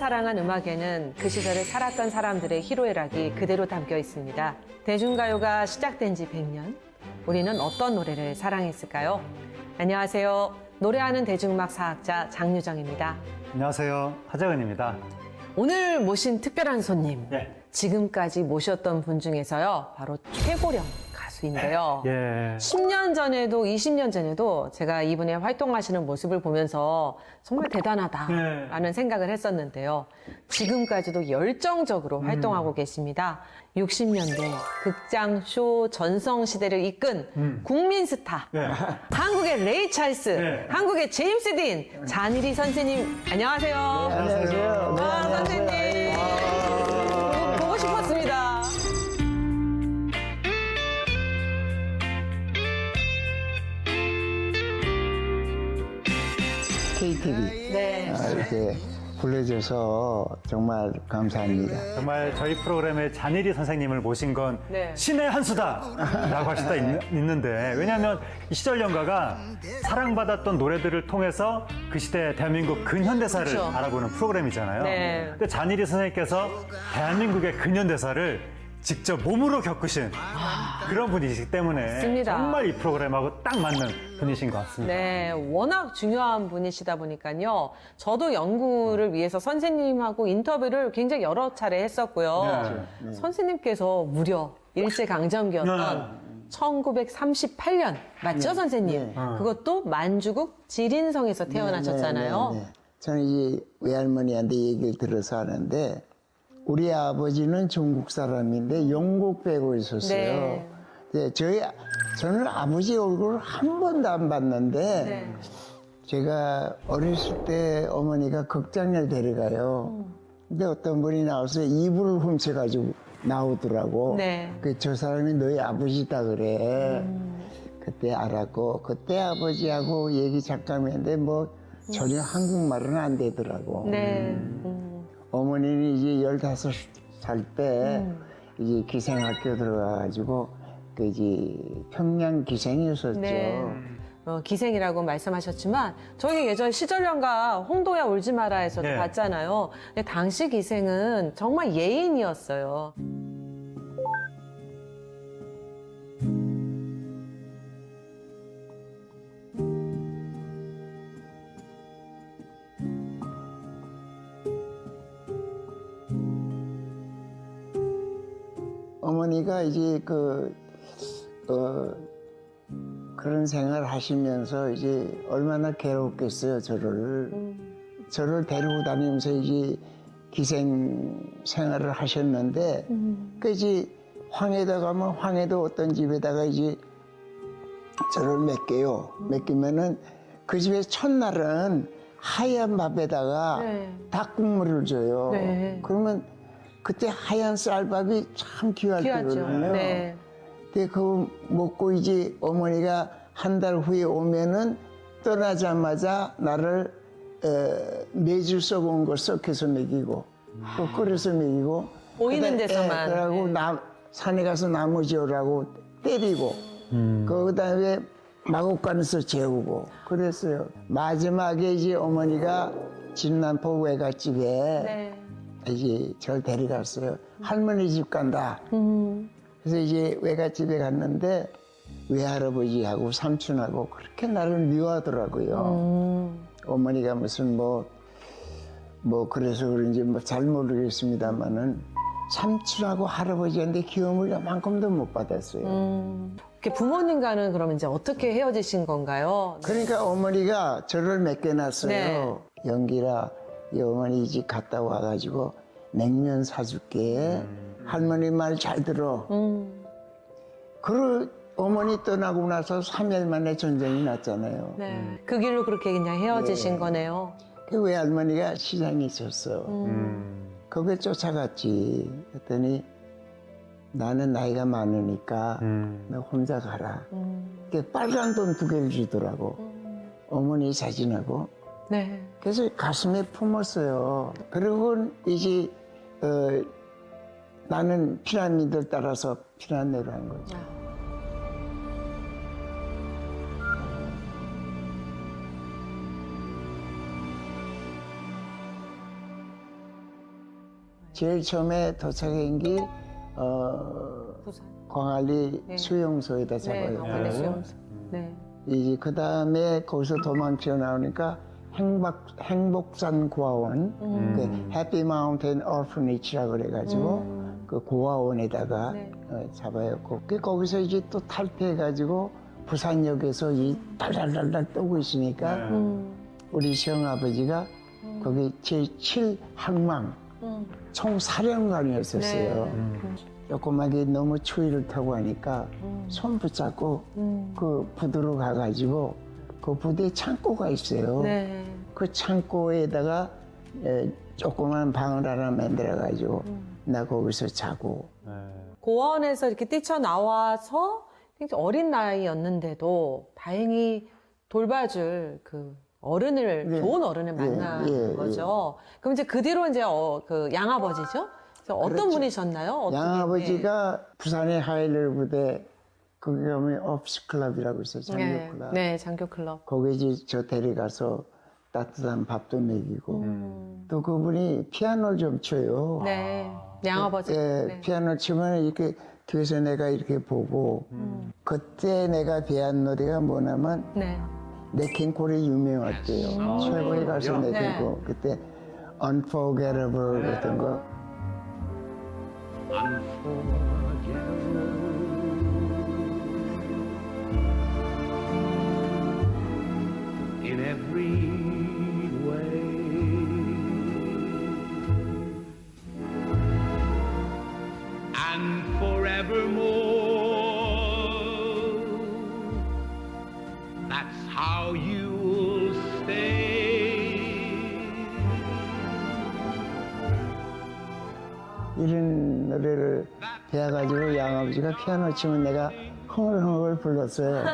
사랑한 음악에는 그 시절을 살았던 사람들의 희로애락이 그대로 담겨 있습니다. 대중가요가 시작된 지 100년, 우리는 어떤 노래를 사랑했을까요? 안녕하세요. 노래하는 대중음악 사학자 장유정입니다. 안녕하세요. 하재근입니다. 오늘 모신 특별한 손님, 네. 지금까지 모셨던 분 중에서요, 바로 최고령 가수인데요. 예. 10년 전에도 20년 전에도 제가 이분의 활동하시는 모습을 보면서 정말 대단하다라는 생각을 했었는데요. 지금까지도 열정적으로 활동하고 계십니다. 60년대 극장 쇼 전성 시대를 이끈 국민 스타, 네. 한국의 레이 찰스, 네. 한국의 제임스 딘, 잔일이 선생님 안녕하세요. 안녕하세요. 네, 아, 선생님 보고 싶었습니다. KTV 네. 이렇게 불러줘서 정말 감사합니다. 정말 저희 프로그램에 잔일이 선생님을 모신 건 네. 신의 한 수다라고 할 수도 있는데, 왜냐하면 이 시절 연가가 사랑받았던 노래들을 통해서 그 시대 대한민국 근현대사를 그렇죠. 알아보는 프로그램이잖아요. 네. 근데 잔일이 선생님께서 대한민국의 근현대사를 직접 몸으로 겪으신 그런 분이시기 때문에 맞습니다. 정말 이 프로그램하고 딱 맞는 분이신 것 같습니다. 네, 워낙 중요한 분이시다 보니까요. 저도 연구를 위해서 선생님하고 인터뷰를 굉장히 여러 차례 했었고요. 선생님께서 무려 일제강점기였던 1938년, 맞죠, 선생님? 그것도 만주국 지린성에서 태어나셨잖아요. 네. 저는 이제 외할머니한테 얘기를 들어서 하는데 우리 아버지는 중국 사람인데 영국 빼고 있었어요. 네. 네, 저는 아버지 얼굴을 한 번도 안 봤는데 네. 제가 어렸을 때 어머니가 극장을 데려가요. 근데 어떤 분이 나와서 이불을 훔쳐가지고 나오더라고. 네. 저 사람이 너희 아버지다 그래. 그때 알았고 그때 아버지하고 얘기 잠깐 했는데 뭐 전혀 한국말은 안 되더라고. 네. 어머니는 이제 15살 때 이제 기생학교 들어가가지고 그 이제 평양 기생이었었죠. 네. 기생이라고 말씀하셨지만 저희 예전 시절연가 홍도야 울지 마라에서도 네. 봤잖아요. 근데 당시 기생은 정말 예인이었어요. 어머니가 이제 그런 생활 하시면서 이제 얼마나 괴롭겠어요, 저를 데리고 다니면서 이제 기생 생활을 하셨는데, 그 이제 황해도 가면 황해도 어떤 집에다가 이제 저를 맡겨요. 맡기면은 그 집에 첫날은 하얀 밥에다가 네. 닭국물을 줘요. 네. 그러면 그때 하얀 쌀밥이 참 귀할 귀하죠. 때거든요. 네. 근데 그거 먹고 이제 어머니가 한 달 후에 오면은 떠나자마자 나를 매주 써본 거 썩혀서 먹이고 또 끓여서 먹이고 보이는 데서만. 그러고 네. 산에 가서 나무 지으라고 때리고 그다음에 마곡간에서 재우고 그랬어요. 마지막에 이제 어머니가 진남포 외갓집에 네. 이제 저를 데려갔어요. 할머니 집 간다. 그래서 이제 외갓집에 갔는데 외할아버지하고 삼촌하고 그렇게 나를 미워하더라고요. 어머니가 무슨 뭐 그래서 그런지 뭐 잘 모르겠습니다만은 삼촌하고 할아버지한테 기움을 요만큼도 못 받았어요. 이렇게 부모님과는 그러면 이제 어떻게 헤어지신 건가요? 그러니까 어머니가 저를 맡겨놨어요. 네. 연기라 이 어머니 집 갔다 와가지고 냉면 사줄게. 할머니 말 잘 들어. 어머니 떠나고 나서 3일 만에 전쟁이 났잖아요. 네. 그 길로 그렇게 그냥 헤어지신 거네요. 그 외할머니가 시장에 있었어. 거기에 쫓아갔지. 그랬더니 나는 나이가 많으니까 너 혼자 가라. 그 빨간 돈 2개를 주더라고. 어머니 사진하고. 네. 그래서 가슴에 품었어요. 그리고 이제 나는 피난민들 따라서 피난내로 한 거죠. 제일 처음에 도착한 게 부산. 광안리 네. 수용소에다 네, 잡아요. 광안리 수용소. 네. 이제 그 다음에 거기서 도망쳐 나오니까 행복산 고아원, 그 해피 마운틴 orphanage라고 그래가지고 그 고아원에다가 네. 잡아요. 거기서 이제 또 탈피해가지고 부산역에서 이 달달달달 떠고 있으니까 우리 시험아버지가 거기 제7 항망 총사령관이었었어요. 조그맣게 너무 추위를 타고 하니까 손 붙잡고 그 부두로 가가지고 그 부두에 창고가 있어요. 네. 그 창고에다가 조그만 방을 하나 만들어가지고 나 거기서 자고. 고아원에서 이렇게 뛰쳐나와서 굉장히 어린 나이였는데도 다행히 돌봐줄 그 어른을, 네. 좋은 어른을 만난 예, 거죠. 그럼 이제 그 뒤로 이제 그 양아버지죠? 그래서 어떤 그렇죠. 분이셨나요? 어떻게? 양아버지가 부산의 하이를 부대 거기 가면 업스 클럽이라고 있어요. 장교 네, 클럽. 네, 장교 클럽. 거기 이제 저 데려가서 따뜻한 밥도 먹이고 또 그분이 피아노를 좀 쳐요. 네, 양아버지. 예, 네. 피아노 치면 이렇게 뒤에서 내가 이렇게 보고 그때 내가 배운 노래가 뭐냐면 네. 네킹콜이 유명했대요. 최고의 가수 네. 네킹콜. 그때 Unforgettable 같은 거. in every way. And forevermore, that's how you'll stay. 이런 노래를 배워가지고 양아버지가 피아노 치면 내가 흥얼흥얼 불렀어요.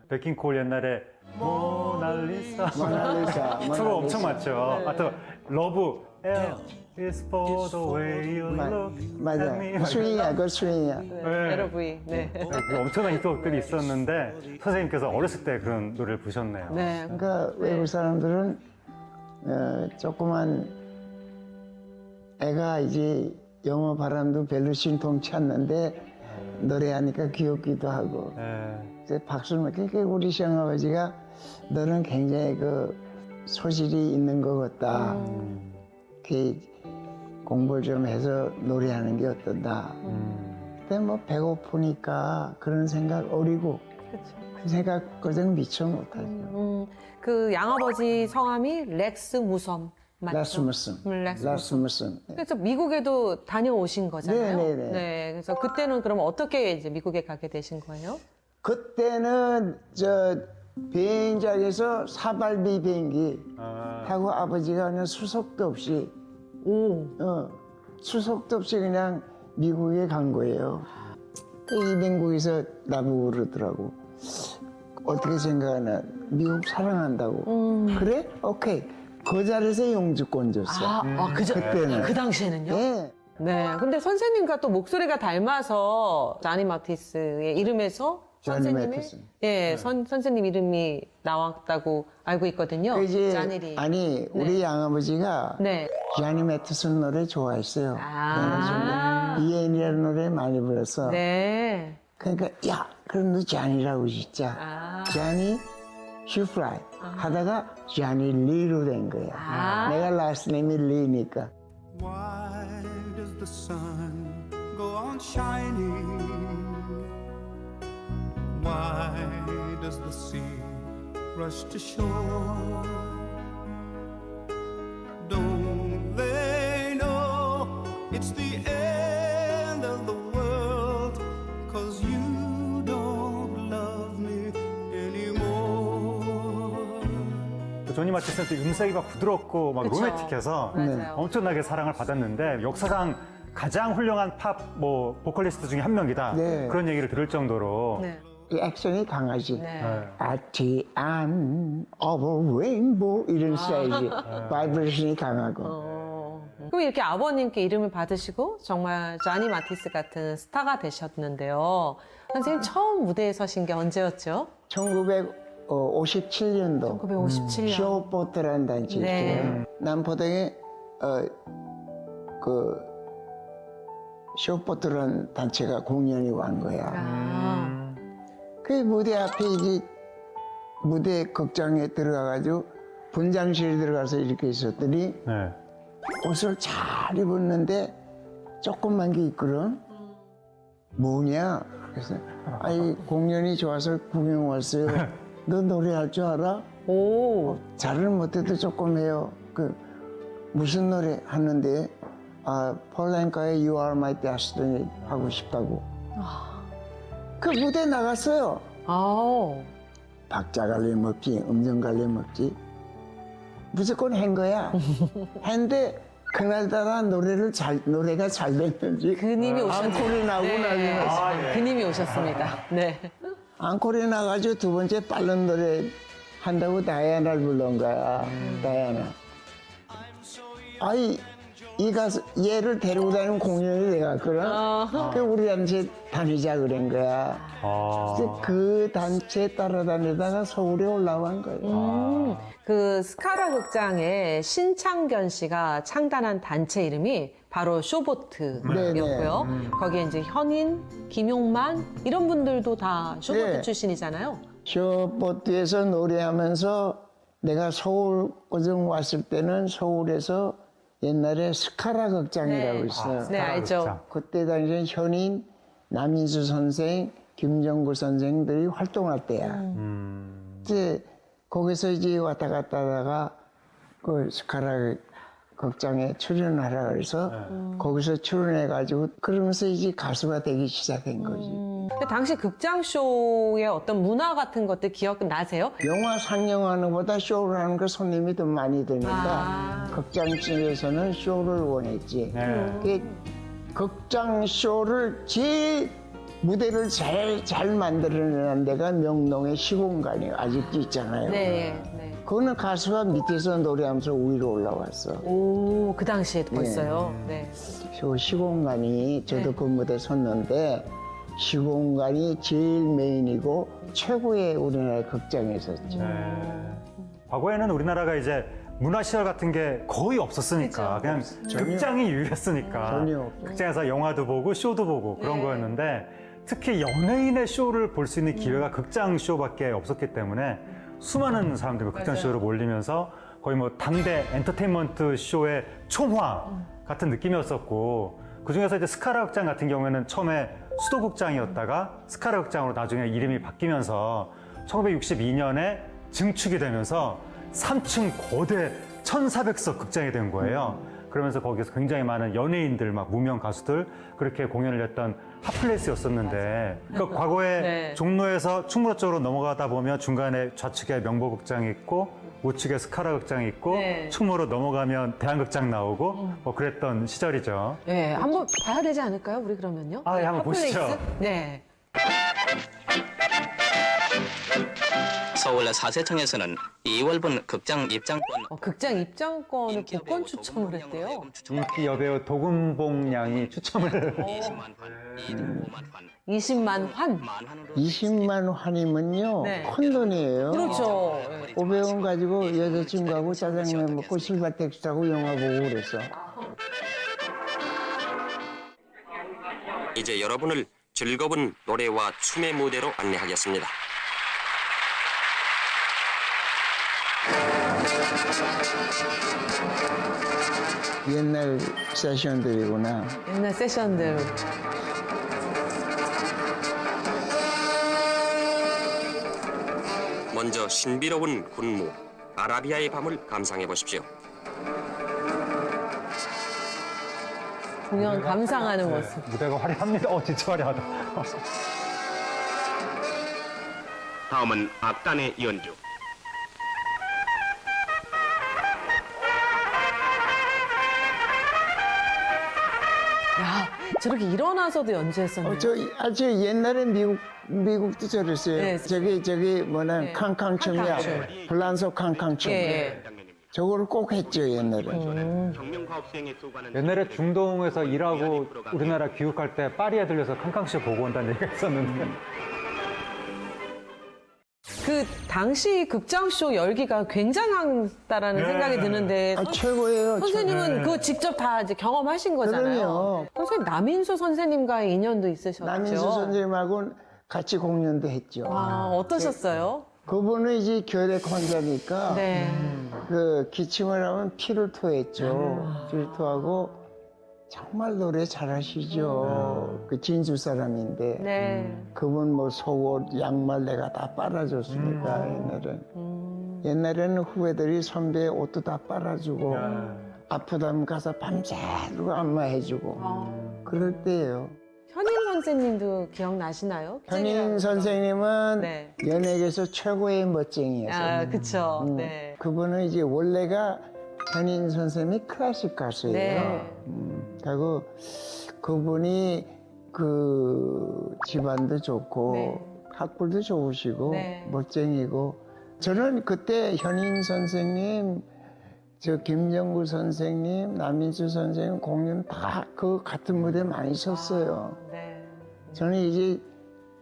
베킹콜 옛날에 모나리사 모나리사, 투어 엄청 모나리사. 많죠. 아, 또 러브 L is for the way you look 맞아. at me. 스윙이야, 그 스윙이야. 네. LOV. 네. 그 엄청난 히트곡들이 있었는데 선생님께서 어렸을 때 그런 노래를 부르셨네요. 네. 그러니까 외국 사람들은 조그만 애가 이제 영어 발음도 별로 신통치 않는데 노래하니까 귀엽기도 하고. 네. 이제 박수를 막 그러니까 우리 시어머니가 너는 굉장히 그 소질이 있는 것 같다. 그 공부를 좀 해서 노래하는 게 어떤다. 근데 뭐 배고프니까 그런 생각 어리고 그렇죠. 그 생각 그정 미처 못하죠. 그 양아버지 성함이 렉스 무섬 맞죠? 라스무슨. 렉스 무섬. 라스무슨. 그래서 미국에도 다녀오신 거잖아요. 네네네. 네. 그래서 그때는 그럼 어떻게 이제 미국에 가게 되신 거예요? 그때는 저 비행장에서 사발비 비행기 타고 아버지가 그냥 수속도 없이 오. 수속도 없이 그냥 미국에 간 거예요. 그 이민국에서 나보고 그러더라고. 어떻게 생각하나? 미국 사랑한다고. 그래? 오케이. 그 자리에서 영주권 줬어. 그때는. 그 당시에는요? 예. 네. 근데 선생님과 또 목소리가 닮아서 자니 마티스의 이름에서 자니 선생님의 마티스. 예, 선생님 이름이 나왔다고 알고 있거든요. 그 이제 자니리. 아니 우리 양아버지가 네. 자니 매트슨 노래 좋아했어요. 아. 이엔이라는 노래 많이 불렀어. 네. 그러니까 야 그럼 너 자니라고 짓자. 아. 자니 슈프라이 하다가 자니 리로 된 거야. 아. 내가 라스트 네임이 리니까. Why does the sun go on shining? Why does the sea rush to shore? Don't they know it's the end of the world? 'Cause you don't love me anymore. 그 조니 마티스는 또 음색이 막 부드럽고 막 그쵸. 로맨틱해서 맞아요. 엄청나게 사랑을 받았는데 역사상 가장 훌륭한 팝 뭐 보컬리스트 중에 한 명이다. 네. 그런 얘기를 들을 정도로 네. 이 액션이 강하지. 네. At the end of a rainbow 이런 스타일이지. 바이브레이션이 강하고. 그럼 이렇게 아버님께 이름을 받으시고 정말 자니 마티스 같은 스타가 되셨는데요. 선생님 처음 무대에 서신 게 언제였죠? 1957년도 1957년. 쇼포트라는 단체 네. 있어요. 남포동에 그 쇼포트라는 단체가 공연이 온 거야. 아, 그 무대 앞에 이제 무대 극장에 들어가가지고 분장실에 들어가서 이렇게 있었더니 네. 옷을 잘 입었는데 조그만 게 있거든. 뭐냐? 그래서 아이 공연이 좋아서 구경 왔어요. 너 노래할 줄 알아? 오, 잘은 못해도 조금 해요. 그 무슨 노래 하는데 폴랭카의 You Are My Destiny 하고 싶다고. 그 무대 나갔어요. 아우, 박자 갈림 없지, 음정 갈림 없지. 무조건 한 거야. 했는데 그날따라 노래가 잘 됐는지 그님이 오셨네요. 앙콜이 나오고 난리 났어. 그님이 오셨습니다. 네. 앙콜이 나가지고 두 번째 빠른 노래 한다고 다이아나를 불러온 거야. 다이아나. 아이 이 가수 얘를 데리고 다니는 공연이 돼갔거든. 그 우리 단체 다니자 그런 거야. 그래서 그 단체 따라다니다가 서울에 올라온 거예요. 그 스카라 극장의 신창견 씨가 창단한 단체 이름이 바로 쇼보트였고요. 거기에 이제 현인, 김용만 이런 분들도 다 쇼보트 네. 출신이잖아요. 쇼보트에서 노래하면서 내가 서울 고정 왔을 때는 서울에서 옛날에 스카라 극장이라고 있어요. 네, 알죠. 그때 당시에 현인, 남인수 선생, 김정구 선생들이 활동할 때야. 이제 거기서 이제 왔다 갔다 하다가 그 스카라 극장에 출연하라 그래서 거기서 출연해가지고 그러면서 이제 가수가 되기 시작한 거지. 근데 당시 극장 쇼의 어떤 문화 같은 것들 기억나세요? 영화 상영하는 것보다 쇼를 하는 거 손님이 더 많이 드니까 극장집에서는 쇼를 원했지. 그 극장 쇼를 제일 무대를 잘 만들어내는 데가 명동의 시공간이 아직도 있잖아요. 네. 그거는 가수가 밑에서 노래하면서 위로 올라왔어. 오, 그 당시에 벌써요. 네. 그 시공간이 저도 그 무대 섰는데 시공간이 제일 메인이고 최고의 우리나라 극장이었었죠. 과거에는 우리나라가 이제 문화시설 같은 게 거의 없었으니까 그냥 극장이 유일했으니까 전혀 없죠. 극장에서 영화도 보고 쇼도 보고 그런 거였는데 특히 연예인의 쇼를 볼 수 있는 기회가 극장 쇼밖에 없었기 때문에 수많은 사람들이 극장 쇼로 몰리면서 거의 뭐 당대 엔터테인먼트 쇼의 총화 같은 느낌이었었고 그중에서 이제 스카라 극장 같은 경우에는 처음에 수도극장이었다가 스카라 극장으로 나중에 이름이 바뀌면서 1962년에 증축이 되면서 3층 고대 1400석 극장이 된 거예요. 그러면서 거기서 굉장히 많은 연예인들, 막 무명 가수들 그렇게 공연을 했던 핫플레이스였었는데 그러니까 과거에 네. 종로에서 충무로 쪽으로 넘어가다 보면 중간에 좌측에 명보극장이 있고 우측에 스카라 극장이 있고 네. 충무로 넘어가면 대한극장 나오고 뭐 그랬던 시절이죠. 네, 한번 봐야 되지 않을까요? 우리 그러면요? 아, 예, 한번 핫플레이스? 보시죠. 네. 서울 사세청에서는 2월분 극장 입장권 극장 입장권을 복권 추첨을 했대요. 인기 여배우 도금봉 양이 추첨을 20만 환, 25만 환, 20만 환. 20만 환이면요 네. 큰 돈이에요. 그렇죠. 500원 가지고 여자친구하고 짜장면 먹고 실바텍스 타고 영화 보고 그랬어. 이제 여러분을 즐거운 노래와 춤의 무대로 안내하겠습니다. 옛날 세션들이구나. 옛날 세션들. 먼저 신비로운 군무 아라비아의 밤을 감상해 보십시오. 공연 감상하는 모습. 무대가 화려합니다. 진짜 화려하다. 다음은 악단의 연주. 야, 저렇게 일어나서도 연주했었네요. 저 옛날에 미국도 저랬어요. 네. 저기 뭐냐 네. 캉캉춤이야. 캉캉춤. 불란서 캉캉춤. 예. 저거를 꼭 했죠 옛날에. 혁명가업수행에 쏘가는 옛날에 중동에서 일하고 우리나라 귀국할 때 파리에 들려서 캉캉쇼 보고 온다는 얘기가 있었는데 그 당시 극장쇼 열기가 굉장하다라는 생각이 드는데 최고예요. 선생님은 그거 직접 다 이제 경험하신 거잖아요. 그럼요. 선생님 남인수 선생님과의 인연도 있으셨죠? 남인수 선생님하고 같이 공연도 했죠. 아, 어떠셨어요? 그분은 이제 결핵 환자니까 네. 그 기침을 하면 피를 토했죠. 피를 토하고 정말 노래 잘하시죠. 그 진주 사람인데 네. 그분 뭐 속옷, 양말 내가 다 빨아줬으니까 옛날에는 후배들이 선배 옷도 다 빨아주고 아프다면 가서 밤새도록 안마해주고 그럴 때예요. 현인 선생님도 기억나시나요? 현인 선생님은 네. 연예계에서 최고의 멋쟁이였어요. 아, 그쵸. 네. 그분은 이제 원래가 현인 선생님이 클래식 가수예요. 네. 그리고 그분이 그 집안도 좋고 네. 학벌도 좋으시고 네. 멋쟁이고 저는 그때 현인 선생님, 저 김정구 선생님, 남인수 선생님 공연 다 그 같은 무대 많이 섰어요. 네. 저는 이제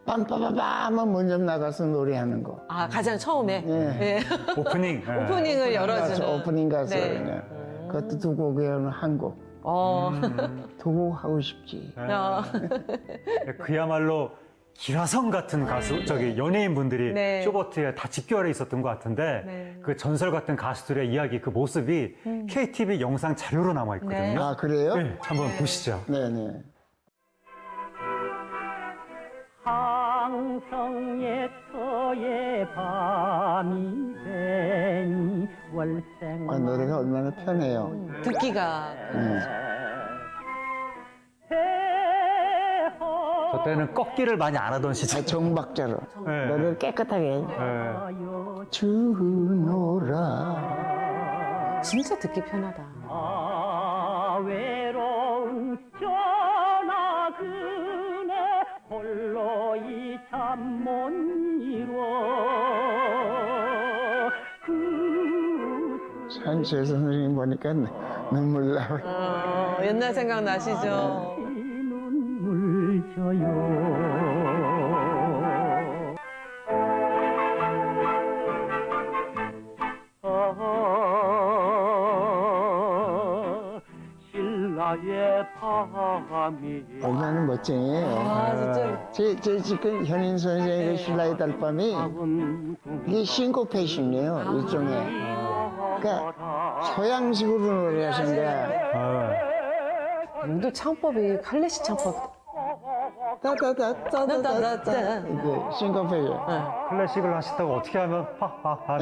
빰빠바밤 하면 먼저 나가서 노래하는 거. 아, 가장 처음에? 네. 네. 오프닝. 예. 오프닝을 열어주는. 오프닝 가서 네. 그냥 그것도 두 곡이면 한 곡. 두 곡 하고 싶지. 어. 그야말로 기라성 같은 가수, 저기 연예인분들이 네. 쇼버트에 다 집결해 있었던 것 같은데 네. 그 전설 같은 가수들의 이야기, 그 모습이 KTV 영상 자료로 남아 있거든요. 네. 아, 그래요? 네, 한번 보시죠. 네네. 항성의 터의 밤이 되니 월생 아, 노래가 얼마나 편해요. 듣기가. 저 때는 꺾기를 많이 안 하던 시절. 정박자로 네. 노래를 깨끗하게 네. 주노라. 진짜 듣기 편하다. 외로운 전하 그네 홀로 이 잠 못 이뤄 산수의 선생님 보니까 눈물 나요. 옛날 생각 나시죠? 눈물 져요 신라의 밤이 얼마나 멋쟁이에요. 아, 진짜. 제 지금 현인 선생의 그 신라의 달밤이 이게 싱코페이션이에요, 일종의. 그러니까 서양식으로 노래하신 거야. 우리도 창법이 클래식 창법. 따다다다다다다 이게 싱코페이션. 클래식을 하시다가 어떻게 하면 하하하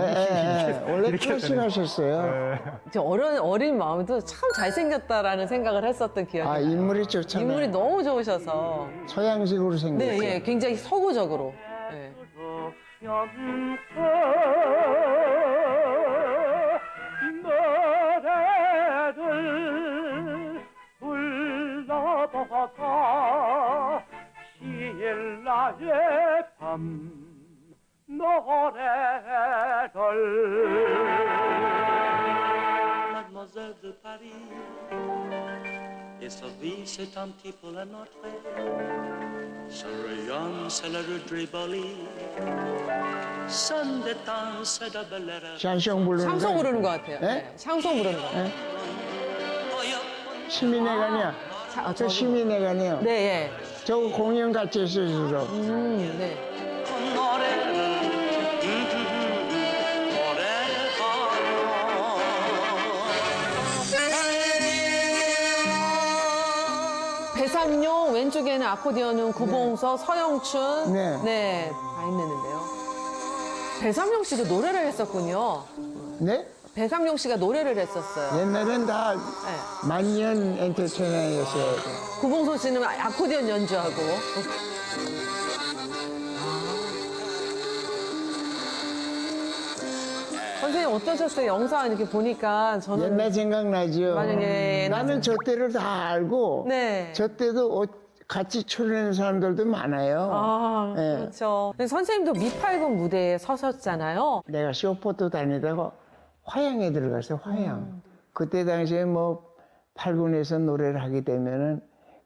원래 이렇게 클래식 되는- 하셨어요. 이제 어린 마음에도 참 잘생겼다라는 생각을 했었던 기억이 아, 나요. 인물이 좋잖아요. 인물이 너무 좋으셔서. 서양식으로 생겼어요. 네, 예, 굉장히 서구적으로. 예. 노래를 불러보고 신라의 밤 노래를 Mademoiselle de Paris, et sa vie c'est un petit peu la nôtre. Son rayon c'est la rue de Rivoli, son détente c'est de Bel Air. 샹송 부르는 샹송 거 부르는 것 같아요. 네? 네, 샹송 부르는 거. 시민회관이야. 저 저기- 시민회관이요. 네, 예. 저거 공연 같이 했어요. 네. 배삼룡, 왼쪽에는 아코디언은 구봉서, 서영춘. 네. 다 있는데요. 배삼룡 씨도 노래를 했었군요. 네? 배삼룡 씨가 노래를 했었어요. 옛날엔 다 네. 만년 엔터테이너였어요. 구봉서 씨는 아코디언 연주하고. 선생님 어떠셨어요? 영상 이렇게 보니까 저는 옛날 생각나죠? 만약에 옛날 나는 저 때를 다 알고 네. 저 때도 같이 출연하는 사람들도 많아요. 아, 네. 그렇죠. 근데 선생님도 미팔군 무대에 서셨잖아요. 내가 쇼포트 다니다가 화양에 들어갔어요, 화양. 그때 당시에 뭐 팔군에서 노래를 하게 되면은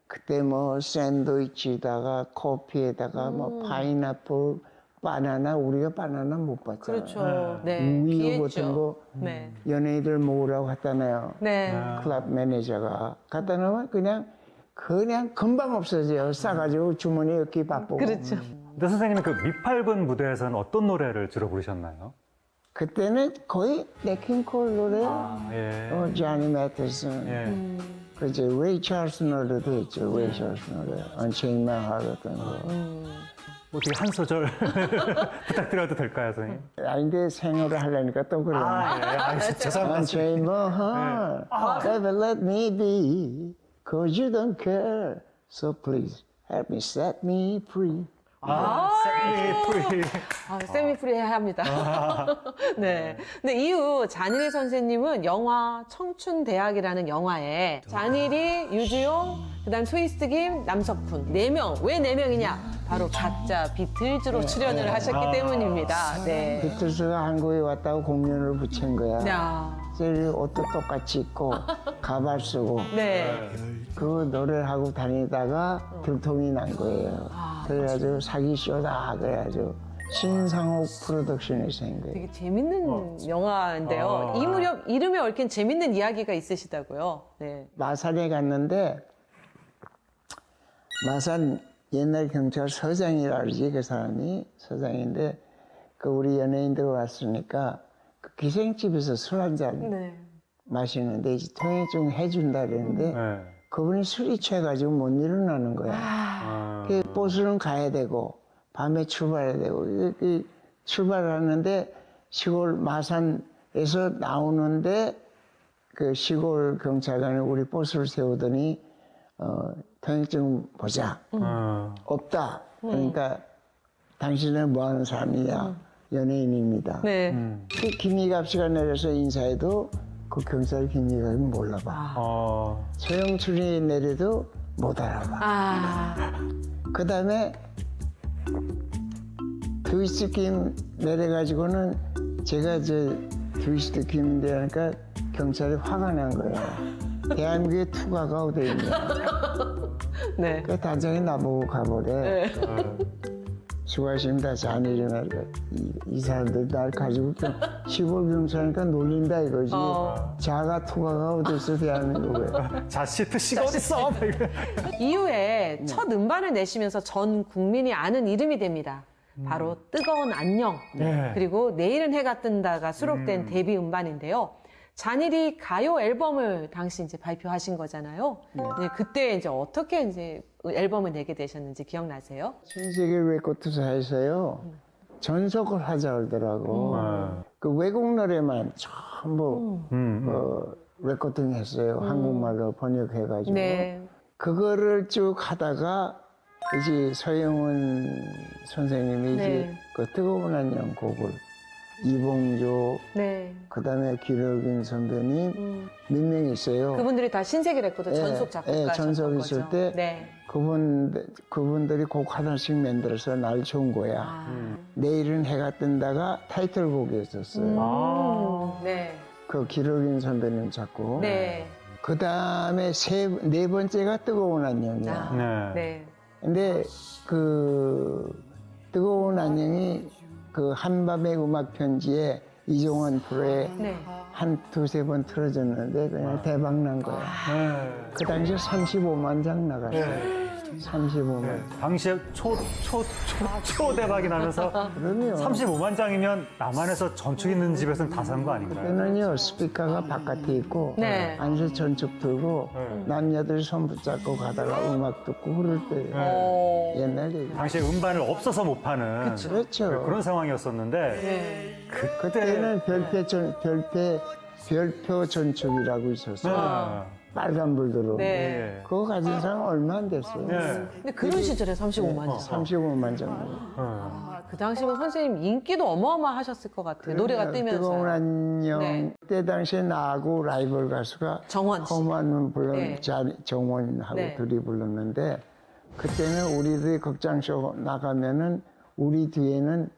그때 뭐 샌드위치에다가 커피에다가 뭐 파인애플 바나나 우리가 바나나 못 봤잖아요. 그렇죠. 네. 우유 같은 귀했죠. 거 네. 연예인들 모으라고 갖다 놔요. 네. 클럽 매니저가 갖다 놓으면 그냥 금방 없어져요. 싸가지고 주머니 엮기 바쁘고. 그렇죠. 근데 선생님은 그 미팔군 무대에서는 어떤 노래를 주로 부르셨나요? 그때는 거의 네킹콜 노래, 예. 조니 매티슨, 예. 그죠. 레이 찰스 노래도 했죠. 레이 찰스 노래, Unchain My Heart 같은 거. 어떻게 한 소절 부탁드려도 될까요, 선생님? 아닌데 생으로 하려니까 또 그래. 예. 아, 죄송합니다. Unchain my heart, never let me be, 'cause you don't care. So please help me set me free. 프리. 세미프리 해야 합니다. 네. 근데 이후 잔일이 선생님은 영화 청춘대학이라는 영화에 잔일이, 유주용, 그다음 트위스트 김, 남석훈 4명. 왜 4명이냐? 바로 가짜 비틀즈로 출연을 하셨기 때문입니다. 네. 비틀스가 한국에 왔다고 공연을 붙인 거야. 야. 저희 옷도 똑같이 입고 가발 쓰고 네. 그 노래를 하고 다니다가 들통이 난 거예요. 그래가지고 사기 쇼다 그래가지고 신상옥 프로덕션에서 한 거예요. 되게 재밌는 영화인데요. 이 무렵 이름에 얽힌 재밌는 이야기가 있으시다고요. 네. 마산에 갔는데 마산 옛날 경찰서장이라 그러지 그 사람이 서장인데 그 우리 연예인들 왔으니까 그 기생집에서 술 한잔 네. 마시는데 이제 통행증 해준다 그랬는데 네. 그분이 술이 취해가지고 못 일어나는 거야. 그 버스는 가야 되고 밤에 출발해야 되고 이 출발하는데 시골 마산에서 나오는데 그 시골 경찰관이 우리 버스를 세우더니 통행증 보자. 없다. 그러니까 당신은 뭐 하는 사람이냐. 연예인입니다. 네. 그 김희갑 씨가 내려서 인사해도 그 경찰 김희갑이 몰라봐. 서영춘이 내려도 못 알아봐. 그 다음에 트위스트 김 내려가지고는 제가 트위스트 김인데 하니까 경찰이 화가 난 거예요. 대한민국에 투가가 어디 있냐. 네. 그 단장이 나보고 가보래. 수고하십니다. 잔일이나 이 사람들 날 가지고 시골 경찰이니까 놀린다 이거지. 자가 투가가 어딨어 대한민국에. 자, 시트 씨가 어딨어? 이후에 첫 음반을 내시면서 전 국민이 아는 이름이 됩니다. 바로 뜨거운 안녕. 네. 그리고 내일은 해가 뜬다가 수록된 데뷔 음반인데요. 잔일이 가요 앨범을 당시 이제 발표하신 거잖아요. 네, 그때 이제 어떻게 이제 앨범을 내게 되셨는지 기억나세요? 신세계 레코드사에서요 전속을 하자 그러더라고. 그 외국 노래만 전부 레코딩 했어요. 한국말로 번역해가지고. 네. 그거를 쭉 하다가 이제 서영은 선생님이 이제 네. 그 뜨거운 안녕 곡을 이봉조, 네. 그다음에 기록인 선배님 몇 명 있어요. 그분들이 다 신세계 레코드 전속 작곡가셨던 전속 거죠. 있을 때 네. 그분들이 곡 하나씩 만들어서 날 좋은 거야. 내일은 해가 뜬다가 타이틀곡이었었어요. 네. 그 기록인 선배님 작곡. 네. 그 다음에 네 번째가 뜨거운 안녕이야. 네. 네. 근데 그 뜨거운 안녕이 그 한밤의 음악 편지에 이종원 프로에 네. 한 두세 번 틀어졌는데 그냥 대박 난 거야. 그 당시에 35만 장 나갔어요. 35만. 당시에 초대박이 나면서 그럼요. 35만 장이면 남한에서 전축 있는 집에서는 다 산 거 아닌가요? 그때는요 스피커가 바깥에 있고 네. 안에서 전축 들고 남녀들이 손 붙잡고 가다가 음악 듣고 그럴 때 옛날 얘기. 당시에 음반을 없어서 못 파는 그렇죠. 그런 상황이었었는데 네. 그때는 별표 전축이라고 있었어요. 빨간 불 들어오고. 네. 그거 가진 사람 얼마 안 됐어요. 근데 그런 시절에 35만 장. 35만 정도. 그 당시면 선생님 인기도 어마어마하셨을 것 같아요. 노래가 뜨면서. 뜨거운 안녕. 네. 그때 당시에 나하고 라이벌 가수가 정원 씨. 험한 불러 네. 정원하고 네. 둘이 불렀는데 그때는 우리들이 극장쇼 나가면은 우리 뒤에는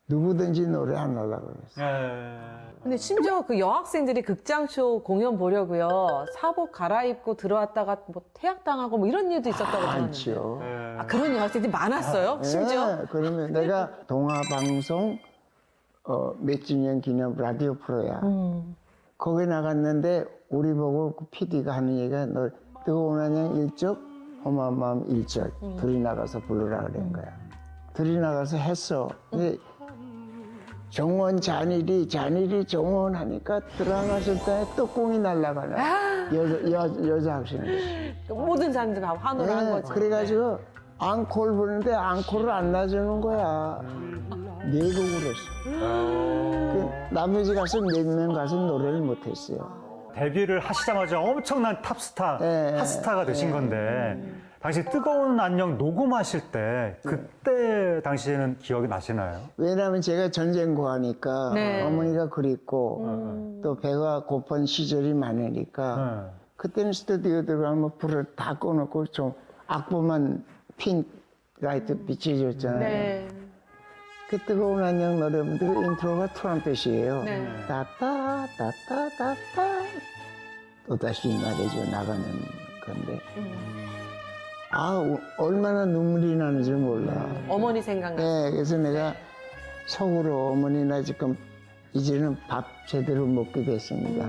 누구든지 노래 안 하려고 그랬어요. 근데 심지어 그 여학생들이 극장쇼 공연 보려고요. 사복 갈아입고 들어왔다가 뭐 퇴학당하고 뭐 이런 일도 있었다고 들었는데. 많지요. 아, 그런 여학생들이 많았어요? 심지어? 예, 그러면 내가 동아방송 몇 주년 기념 라디오 프로야. 거기 나갔는데 우리 보고 그 PD가 하는 얘기가 너 뜨거운 안녕 1절, 험한 마음 1절 둘이 나가서 부르라 그런 거야. 둘이 나가서 했어. 근데 정원 잔일이 정원 하니까 들어갔을 때 떡공이 날아가네. 여자 학생들. 모든 사람들이 다 환호를 한 거지. 그래가지고 앙콜 부르는데 앙콜을 안 놔주는 거야. 네 곡을 했어. 그 나머지 가수 몇 명 가서 노래를 못했어요. 데뷔를 하시자마자 엄청난 탑스타, 예, 핫스타가 되신 건데 당시 뜨거운 안녕 녹음하실 때 그때 당시에는 기억이 나시나요? 왜냐하면 제가 전쟁고 하니까 네. 어머니가 그립고 또 배가 고픈 시절이 많으니까 그때는 스튜디오 들어가면 불을 다 꺼놓고 좀 악보만 핑 라이트 비춰줬잖아요. 네. 그 뜨거운 안녕 노래인데 그 인트로가 트럼펫이에요. 네. 따따따따따따 또다시 말해줘 나가는 건데 얼마나 눈물이 나는지 몰라. 어머니 생각나. 네, 그래서 내가 속으로 어머니 나 지금 이제는 밥 제대로 먹게 됐습니다.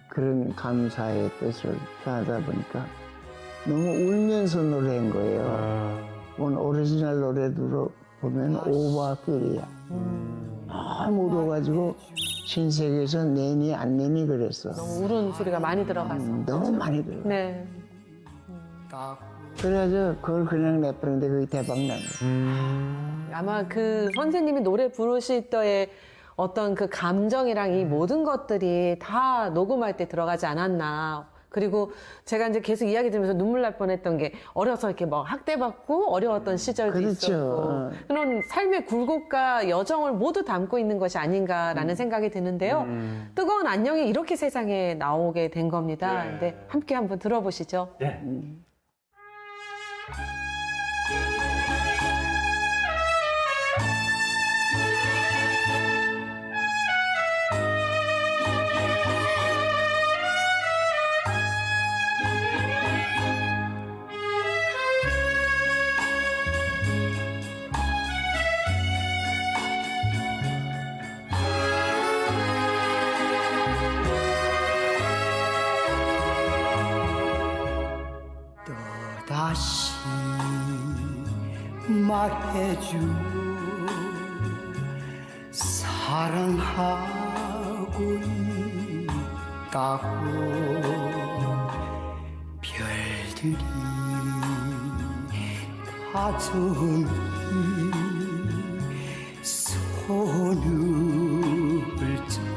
그런 감사의 뜻을 하다 보니까 너무 울면서 노래한 거예요. 오리지널 노래로 보면 오버필이야. 너무 울어가지고 신세계에서 내니 안 내니 그랬어. 너무 울은 소리가 많이 들어가서. 너무 많이 들어. 네. 그래가지고 그걸 그냥 내버렸는데 그게 대박 나네. 아마 그 선생님이 노래 부르실 때의 어떤 그 감정이랑 이 모든 것들이 다 녹음할 때 들어가지 않았나. 그리고 제가 이제 계속 이야기 들으면서 눈물 날 뻔했던 게 어려서 이렇게 막 학대받고 어려웠던 시절도 그렇죠. 있었고 그런 삶의 굴곡과 여정을 모두 담고 있는 것이 아닌가라는 생각이 드는데요. 뜨거운 안녕이 이렇게 세상에 나오게 된 겁니다. 근데 함께 한번 들어보시죠. 예. 다시 말해줘 사랑하고 있다고 별들이 다정히 손을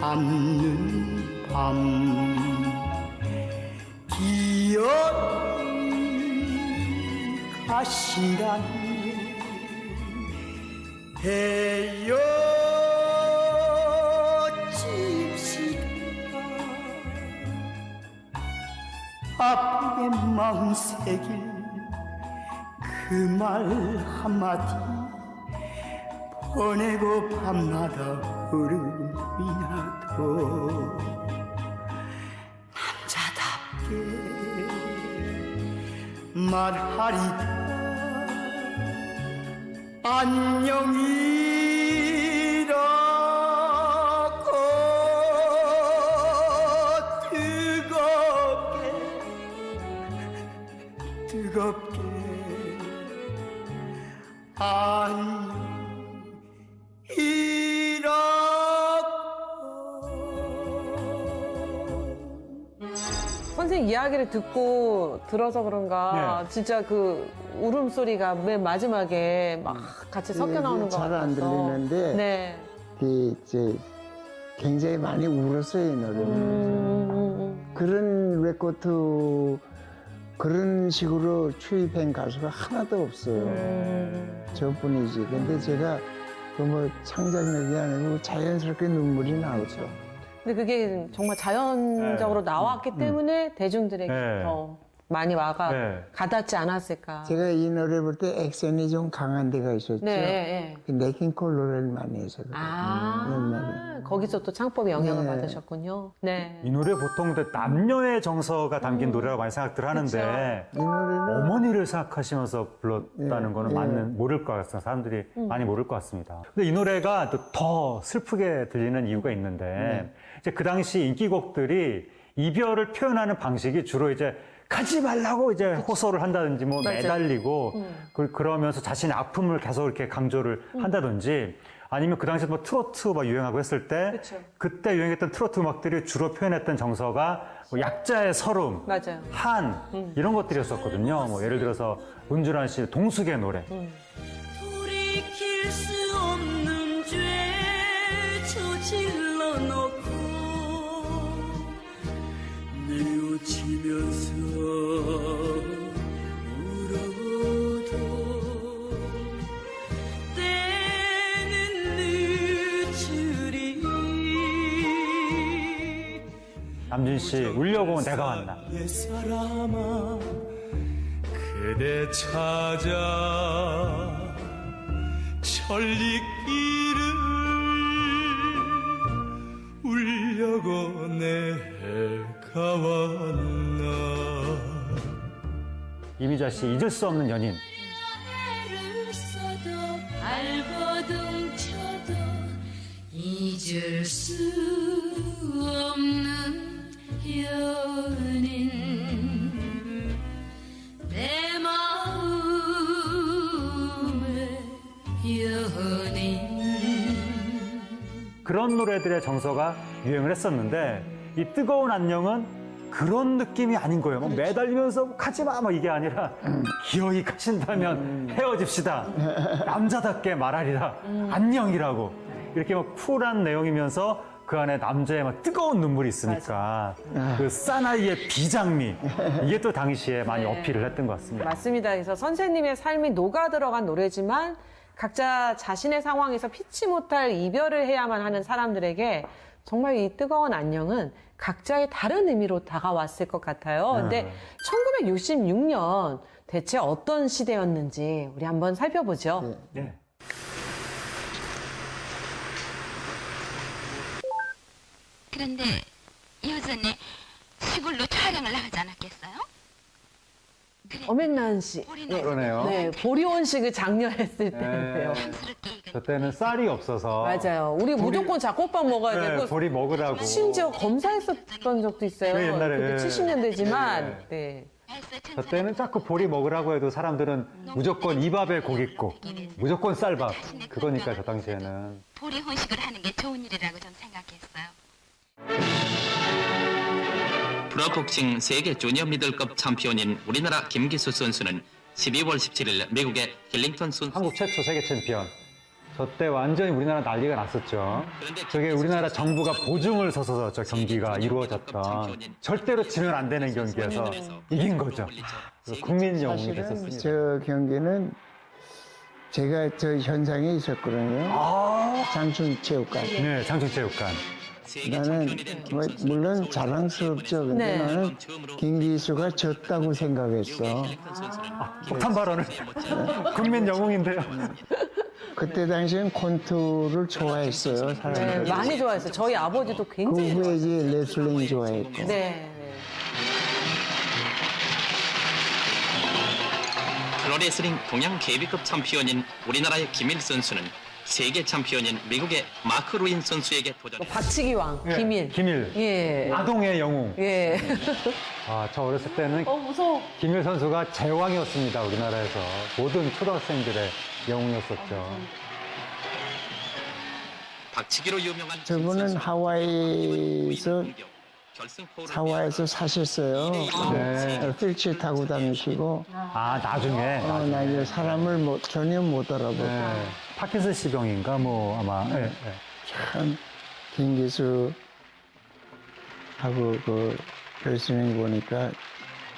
잡는 밤 기억이 가시란 헤어집시다 아프게 마음 새길 그 말 한마디 보내고 밤마다 흐름이 나도 남자답게 말하리다 안녕이라고 뜨겁게 선생님 이야기를 듣고 들어서 그런가 진짜 그 울음소리가 맨 마지막에 막 같이 섞여 나오는 것 같아서 잘 안 들리는데 네. 이제 굉장히 많이 울었어요 이 노래는. 그런 레코드 그런 식으로 추입한 가수가 하나도 없어요. 저뿐이지. 근데 제가 그 뭐 창작력이 아니고 자연스럽게 눈물이 나오죠. 근데 그게 정말 자연적으로 나왔기 때문에 대중들에게 더 많이 와가 네. 가닿지 않았을까. 제가 이 노래 볼 때 액션이 좀 강한 데가 있었죠. 네, 네. 네킹콜 노래를 많이 해서 그래요. 아, 거기서 또 창법의 영향을 네. 받으셨군요. 네. 이 노래 보통 남녀의 정서가 담긴 노래라고 많이 생각들 하는데 이 노래는 어머니를 생각하시면서 불렀다는 예, 거는 예. 맞는 모를 것 같습니다. 사람들이 많이 모를 것 같습니다. 근데 이 노래가 또 더 슬프게 들리는 이유가 있는데 이제 그 당시 인기곡들이 이별을 표현하는 방식이 주로 이제 가지 말라고 이제 호소를 한다든지 뭐 맞아요. 매달리고 그러면서 자신의 아픔을 계속 이렇게 강조를 한다든지 아니면 그 당시에 뭐 트로트 막 유행하고 했을 때 그쵸. 그때 유행했던 트로트 음악들이 주로 표현했던 정서가 뭐 약자의 서름, 맞아요. 한 이런 것들이었었거든요. 뭐 예를 들어서 문준환 씨의 동숙의 노래. 돌이킬 수 없는 죄 저질러 놓고 내어치면서 울어도 때는 늦으리. 남준 씨 울려고 내가 왔나. 내 사람아 그대 찾아 천리길을 울려고 내가 왔나. 이미자 씨 잊을 수 없는 연인. 애를 써도 발버둥 쳐도 잊을 수 없는 연인 내 마음의 연인. 그런 노래들의 정서가 유행을 했었는데 이 뜨거운 안녕은 그런 느낌이 아닌 거예요. 뭐 매달리면서 가지 마, 뭐 이게 아니라 기어이 가신다면 헤어집시다. 남자답게 말하리라. 안녕이라고. 이렇게 막 쿨한 내용이면서 그 안에 남자의 막 뜨거운 눈물이 있으니까 그 사나이의 비장미 이게 또 당시에 많이 어필을 했던 것 같습니다. 맞습니다. 그래서 선생님의 삶이 녹아 들어간 노래지만 각자 자신의 상황에서 피치 못할 이별을 해야만 하는 사람들에게 정말 이 뜨거운 안녕은 각자의 다른 의미로 다가왔을 것 같아요. 근데 1966년 대체 어떤 시대였는지 우리 한번 살펴보죠. 네. 그런데 여전히 시골로 촬영을 나가지 않았겠어요? 엄앵란 씨. 네. 그러네요. 네, 보리온식을 장려했을 때인데요. 저 때는 쌀이 없어서 맞아요. 우리 무조건 잡곡밥 먹어야 되고 보리 먹으라고. 심지어 검사했었던 적도 있어요. 그 옛날에, 그때 예. 70년대지만 네. 저 때는 자꾸 보리 먹으라고 해도 사람들은 무조건 이 밥에 고깃국, 무조건 쌀밥. 그거니까 저 당시에는. 보리 혼식을 하는 게 좋은 일이라고 전 생각했어요. 프로복싱 세계 주니어 미들급 챔피언인 우리나라 김기수 선수는 12월 17일 미국의 힐링턴 선수 한국 최초 세계 챔피언. 저 때 완전히 우리나라 난리가 났었죠. 저게 우리나라 정부가 보증을 서서 저 경기가 이루어졌던 절대로 지면 안 되는 경기여서 이긴 거죠. 국민 영웅이 사실은 됐었습니다. 저 경기는 제가 저 현장에 있었거든요. 장충체육관. 네, 장충체육관. 나는 뭐 물론 자랑스럽죠. 근데 네. 나는 김기수가 졌다고 생각했어. 폭탄 발언을. 국민 영웅인데요. 그때 당시엔 콘투를 좋아했어요. 네, 사람들이. 많이 좋아했어요. 저희 아버지도 그 굉장히 후에 좋아했어요. 이제 레슬링 좋아했고. 네. 네. 프로레슬링 동양 KB급 챔피언인 우리나라의 김일 선수는 세계 챔피언인 미국의 마크 루인 선수에게 도전. 박치기 왕, 예, 김일. 김일. 예. 아동의 영웅. 예. 아, 저 어렸을 때는 무서워. 김일 선수가 제왕이었습니다. 우리나라에서. 모든 초등학생들의 영웅이었었죠. 박치기로 유명한 저분은 하와이에서 하와이에서 사셨어요. 네. 휠체어 타고 다니시고 아, 나중에. 나중에 사람을 전혀 못 알아보고 네. 파킨슨씨 병인가 뭐 아마. 네, 네. 참 김기수 하고 그 레슬링 보니까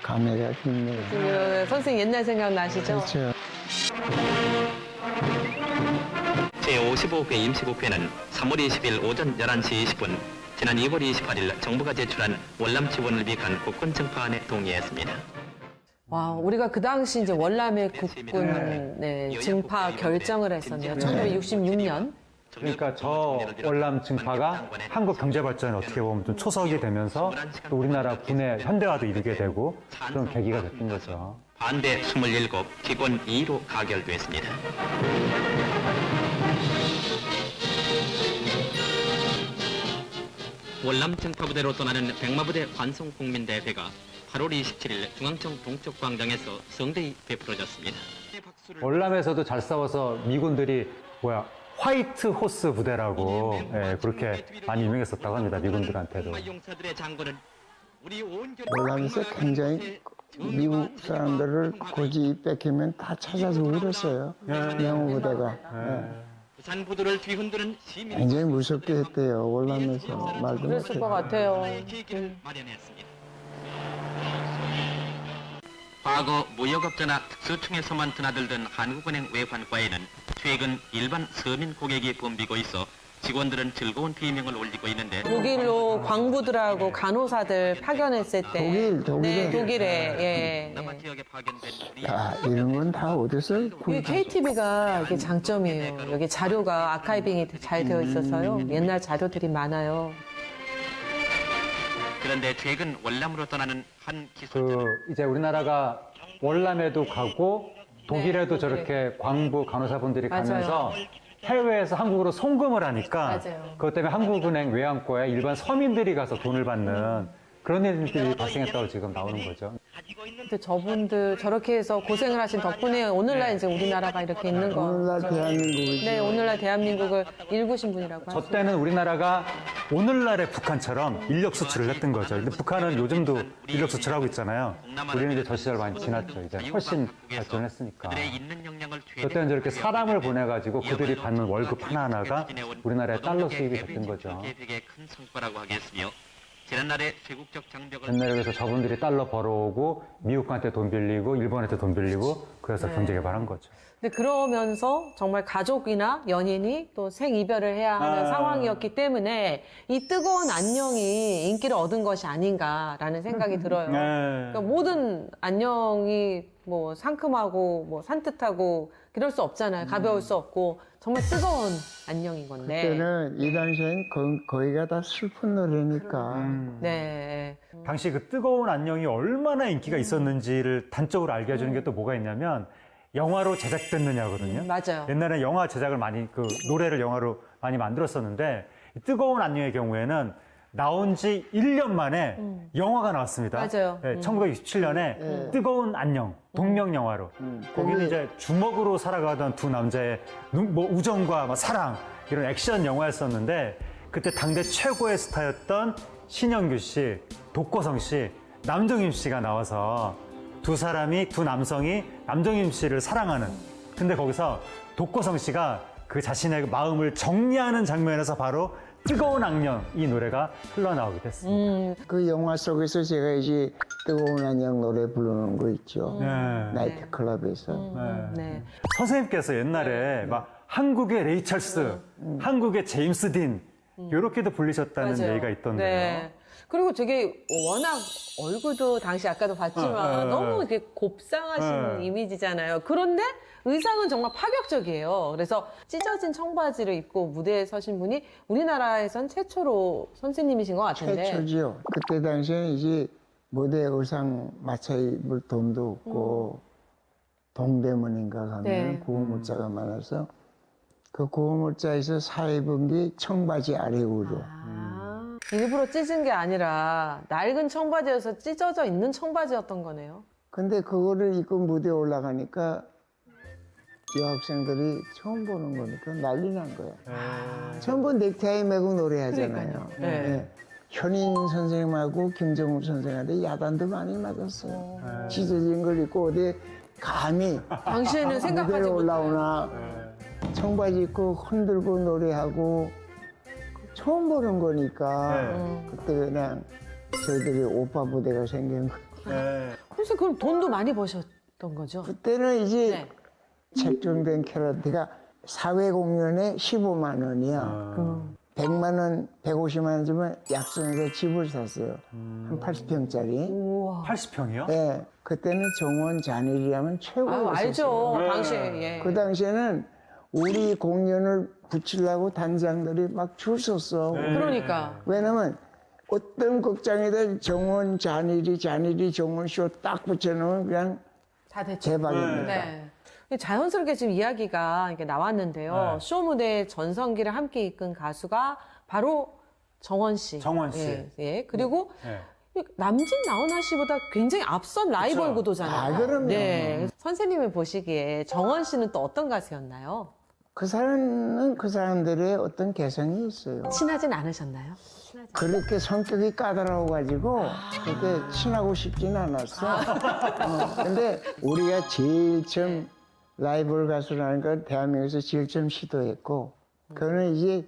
감회가 깊네요. 그 선생님 옛날 생각나시죠? 그렇죠. 제55회 임시국회는 3월 20일 오전 11시 20분 지난 2월 28일 정부가 제출한 월남 지원을 위한 국권 증파안에 동의했습니다. 와, 우리가 그 당시 이제 월남의 국군 증파 결정을 했었네요. 1966년. 그러니까 저 월남 증파가 한국 경제 발전에 어떻게 보면 좀 초석이 되면서 또 우리나라 군의 현대화도 이루게 되고 그런 계기가 됐던 거죠. 반대 27, 기권 2로 가결됐습니다. 월남 증파부대로 떠나는 백마부대 관성국민대회가 8월 27일 중앙청 동쪽 광장에서 성대히 베풀어졌습니다. 월남에서도 잘 싸워서 미군들이 화이트 호스 부대라고 그렇게 많이 유명했었다고 합니다. 미군들한테도. 월남에서 굉장히 미국 사람들을 고지 뺏기면 다 찾아서 울었어요. 명호 부대가. 부산부두를 뒤흔드는 시민 굉장히 무섭게 했대요. 월남에서 말도 그랬을 것 못해요. 같아요. 계기를 마련했습니다. 과거 무역업자나 특수청에서만 드나들던 한국은행 외환과에는 최근 일반 서민 고객이 붐비고 있어 직원들은 즐거운 비명을 올리고 있는데 독일로 광부들하고 간호사들 파견했을 때 독일에. 독일에 남아 지역에 파견된 우리 야, 이런 건 다 어디서 이 KTV가 이게 장점이에요. 여기 자료가 아카이빙이 잘 되어 있어서요. 옛날 자료들이 많아요. 그런데 최근 월남으로 떠나는 한 기술자 이제 우리나라가 월남에도 가고 독일에도 저렇게 광부 간호사분들이 가면서 해외에서 한국으로 송금을 하니까 맞아요. 그것 때문에 한국은행 외환과에 일반 서민들이 가서 돈을 받는 그런 일들이 발생했다고 지금 나오는 거죠. 근데 저분들 저렇게 해서 고생을 하신 덕분에 오늘날 이제 우리나라가 이렇게 있는 거. 오늘날 대한민국이지. 네, 오늘날 대한민국을 일구신 분이라고 저 하죠. 때는 우리나라가 오늘날의 북한처럼 인력 수출을 했던 거죠. 근데 북한은 요즘도 인력 수출하고 있잖아요. 우리는 이제 저 시절 많이 지났죠. 이제 훨씬 발전했으니까. 그들의 있는 역량을 저 때는 저렇게 사람을 보내가지고 그들이 받는 월급 하나하나가 우리나라의 달러 수입이 됐던 거죠. 계획의 큰 성과라고 하겠으며 지난날의 쇄국적 장벽을 옛날에 그래서 저분들이 달러 벌어오고 미국한테 돈 빌리고 일본한테 돈 빌리고 그래서 경제 개발한 거죠. 근데 그러면서 정말 가족이나 연인이 또 생이별을 해야 하는 상황이었기 때문에 이 뜨거운 안녕이 인기를 얻은 것이 아닌가라는 생각이 들어요. 그러니까 모든 안녕이 뭐 상큼하고 뭐 산뜻하고 그럴 수 없잖아요. 가벼울 수 없고 정말 뜨거운 안녕인 건데. 그때는 이 당시엔 거기가 다 슬픈 노래니까. 네. 당시 그 뜨거운 안녕이 얼마나 인기가 있었는지를 단적으로 알게 해주는 게 또 뭐가 있냐면 영화로 제작됐느냐거든요. 맞아요. 옛날에 영화 제작을 많이 노래를 영화로 많이 만들었었는데 이 뜨거운 안녕의 경우에는 나온 지 1년 만에 영화가 나왔습니다. 맞아요. 1927년에 뜨거운 안녕 동명 영화로. 거기는 이제 주먹으로 살아가던 두 남자의 뭐 우정과 뭐 사랑 이런 액션 영화였었는데 그때 당대 최고의 스타였던 신영규 씨, 독거성 씨, 남정임 씨가 나와서 두 남성이 남정임 씨를 사랑하는. 근데 거기서 독거성 씨가 그 자신의 마음을 정리하는 장면에서 바로 뜨거운 안녕 이 노래가 흘러나오게 됐습니다. 그 영화 속에서 제가 이제 뜨거운 안녕 노래 부르는 거 있죠. 네. 나이트클럽에서. 네. 선생님께서 옛날에 막 한국의 레이 찰스, 한국의 제임스 딘 이렇게도 불리셨다는 맞아요. 얘기가 있던데요. 네. 그리고 되게 워낙 얼굴도 당시 아까도 봤지만 너무 이렇게 곱상하신 이미지잖아요. 그런데 의상은 정말 파격적이에요. 그래서 찢어진 청바지를 입고 무대에 서신 분이 우리나라에선 최초로 선생님이신 것 같은데. 최초지요. 그때 당시에는 이제 무대 의상 맞춰 입을 돈도 없고 동대문인가 가면 네. 구호물자가 많아서 그 구호물자에서 사 입은 게 청바지 아래 우로. 일부러 찢은 게 아니라 낡은 청바지여서 찢어져 있는 청바지였던 거네요. 근데 그거를 입고 무대에 올라가니까 여학생들이 처음 보는 거니까 난리 난 거야. 전부 넥타이 매고 노래하잖아요. 그러니까요. 네. 네. 현인 선생님하고 김정우 선생한테 야단도 많이 맞았어요. 찢어진 걸 입고 어디 감히 당시에는 생각하지 무대에 못해. 올라오나 청바지 입고 흔들고 노래하고 처음 보는 거니까 그때 그냥 저희들이 오빠 부대가 생긴 거예요. 그래서 그럼 돈도 많이 버셨던 거죠? 그때는 이제 네. 책정된 캐럿가 사회 공연에 15만 원이야. 100만 원, 150만 원 주면 약속해서 집을 샀어요. 한 80평짜리. 우와. 80평이요? 예, 그때는 정원 잔일이라면 최고였어요. 알죠. 당시에. 예. 그 당시에는 우리 공연을 붙이려고 단장들이 막 줄 섰어. 그러니까. 왜냐면 어떤 극장에다 정원 잔일이 정원쇼 딱 붙여놓으면 그냥 다 됐죠. 대박입니다. 네. 자연스럽게 지금 이야기가 이렇게 나왔는데요. 네. 쇼 무대 전성기를 함께 이끈 가수가 바로 정원 씨. 정원 씨. 예. 예. 그리고 네. 남진 나훈아 씨보다 굉장히 앞선 라이벌 그쵸. 구도잖아요. 아, 그럼요. 네. 선생님이 보시기에 정원 씨는 또 어떤 가수였나요? 그 사람은 그 사람들의 어떤 개성이 있어요. 친하진 않으셨나요? 그렇게 성격이 까다로워가지고 그렇게 친하고 싶지는 않았어. 근데 우리가 제일 처음 라이벌 가수라는 건 대한민국에서 제일 처음 시도했고, 그거는 이제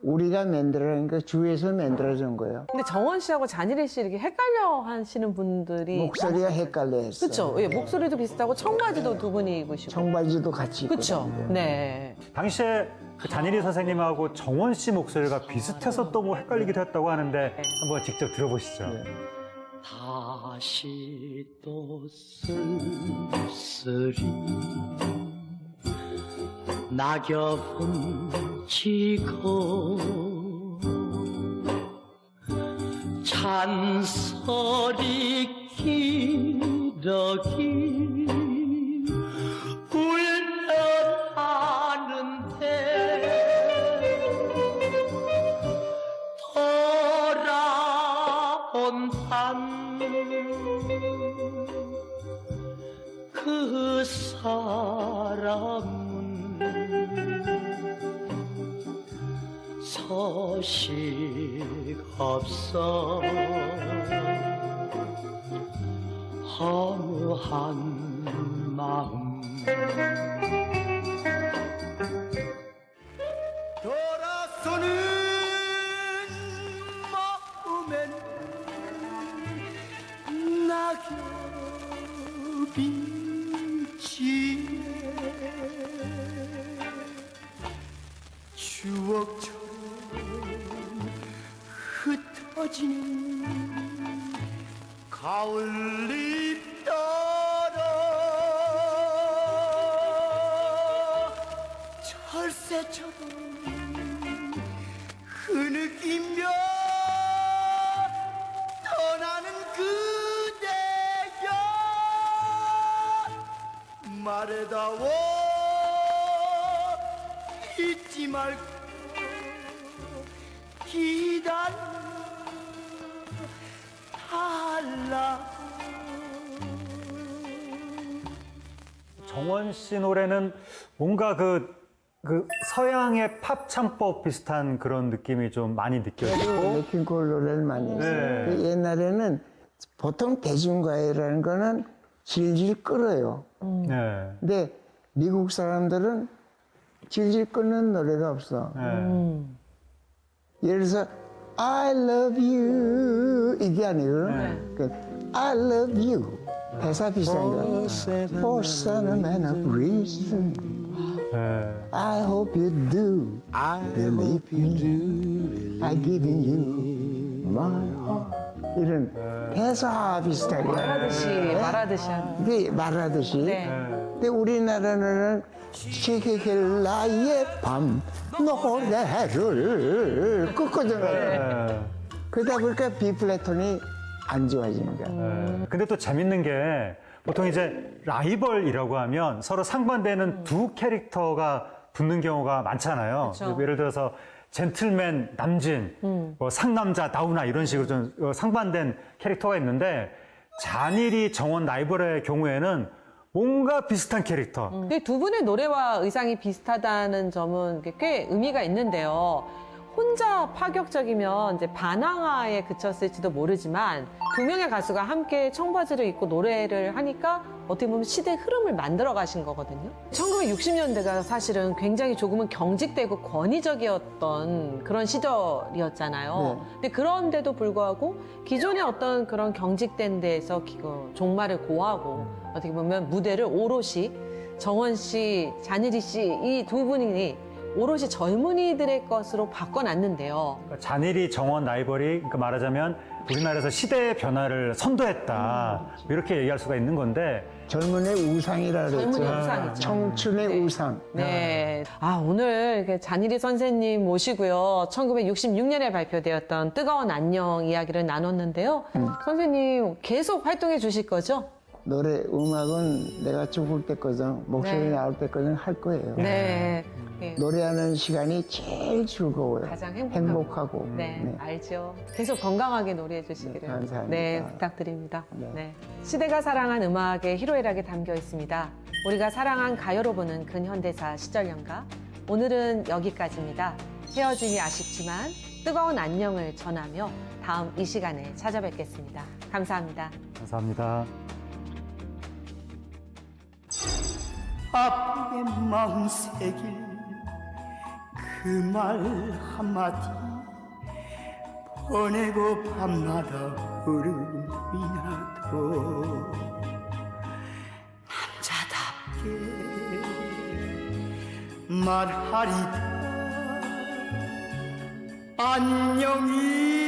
우리가 만들어낸 거 주에서 만들어준 거예요. 근데 정원 씨하고 잔일이 씨 이렇게 헷갈려 하시는 분들이 목소리가 헷갈려 했어. 그렇죠. 예, 목소리도 비슷하고 청바지도 두 분이 입으시고. 청바지도 같이 입고. 그렇죠. 다니고. 네. 당시에 그 잔일이 선생님하고 정원 씨 목소리가 비슷해서 또 뭐 헷갈리기도 했다고 하는데 한번 직접 들어보시죠. 네. 다시 또 쓸쓸히 낙엽은 지고 잔소리 기러기 울면하는데 돌아온 밤 그 사람은 소식 없어 허무한 마음 돌아서는 마음엔 낙엽이 지에 추억처럼 흩어지는 가을잎 따라 철새처럼 흐느끼며 떠나는 그대여 말해다오 잊지 말고 기다려 달라. 정원 씨 노래는 뭔가 그 서양의 팝 창법 비슷한 그런 느낌이 좀 많이 느껴지고. 레킹콜 노래를 많이 했어요. 네. 그 옛날에는 보통 대중가요라는 거는 질질 끌어요. 네. 근데 미국 사람들은 질질 끄는 노래가 없어. 네. 예를 들어서 I love you 이게 아니거든. 그 I love you 대사 비슷한 거. For some and a reason 네. I hope you do. Believe me. I giving you my heart. 이런 대사 비슷하게. 말하듯이 하는. 근데 말하듯이. 네. 근데 우리나라는 시계겔라의 밤 노래를 끄거든요. 네. 그러다 보니까 비플래톤이 안 좋아지는 거야. 네. 근데 또 재밌는 게 보통 이제 라이벌이라고 하면 서로 상반되는 두 캐릭터가 붙는 경우가 많잖아요. 그쵸. 예를 들어서 젠틀맨 남진, 뭐 상남자 나훈아 이런 식으로 좀 상반된 캐릭터가 있는데 잔일이 정원 라이벌의 경우에는 뭔가 비슷한 캐릭터. 근데 두 분의 노래와 의상이 비슷하다는 점은 꽤 의미가 있는데요. 혼자 파격적이면 이제 반항아에 그쳤을지도 모르지만 두 명의 가수가 함께 청바지를 입고 노래를 하니까 어떻게 보면 시대의 흐름을 만들어 가신 거거든요. 1960년대가 사실은 굉장히 조금은 경직되고 권위적이었던 그런 시절이었잖아요. 네. 근데 그런데도 불구하고 기존의 어떤 그런 경직된 데에서 종말을 고하고 어떻게 보면 무대를 오롯이 정원 씨, 잔일이 씨 이 두 분이 오롯이 젊은이들의 것으로 바꿔놨는데요. 그러니까 잔일이 정원 라이벌이 그러니까 말하자면 우리나라에서 시대의 변화를 선도했다 이렇게 얘기할 수가 있는 건데 젊은의 우상이라 그랬죠. 젊은의 우상이죠. 청춘의 네. 우상. 네. 오늘 이렇게 잔일이 선생님 모시고요. 1966년에 발표되었던 뜨거운 안녕 이야기를 나눴는데요. 선생님 계속 활동해 주실 거죠? 노래, 음악은 내가 죽을 때까지, 목소리 네. 나올 때까지 할 거예요. 네. 네. 노래하는 시간이 제일 즐거워요. 가장 행복하고. 네, 알죠. 계속 건강하게 노래해 주시기를 네, 감사합니다. 네, 부탁드립니다. 네. 네. 시대가 사랑한 음악의 희로애락이 담겨 있습니다. 우리가 사랑한 가요로 보는 근현대사 시절연가. 오늘은 여기까지입니다. 헤어짐이 아쉽지만 뜨거운 안녕을 전하며 다음 이 시간에 찾아뵙겠습니다. 감사합니다. 감사합니다. 아프게 마음 새길 그 말 한마디 보내고 밤마다 흐름이 나도 남자답게 말하리다 안녕히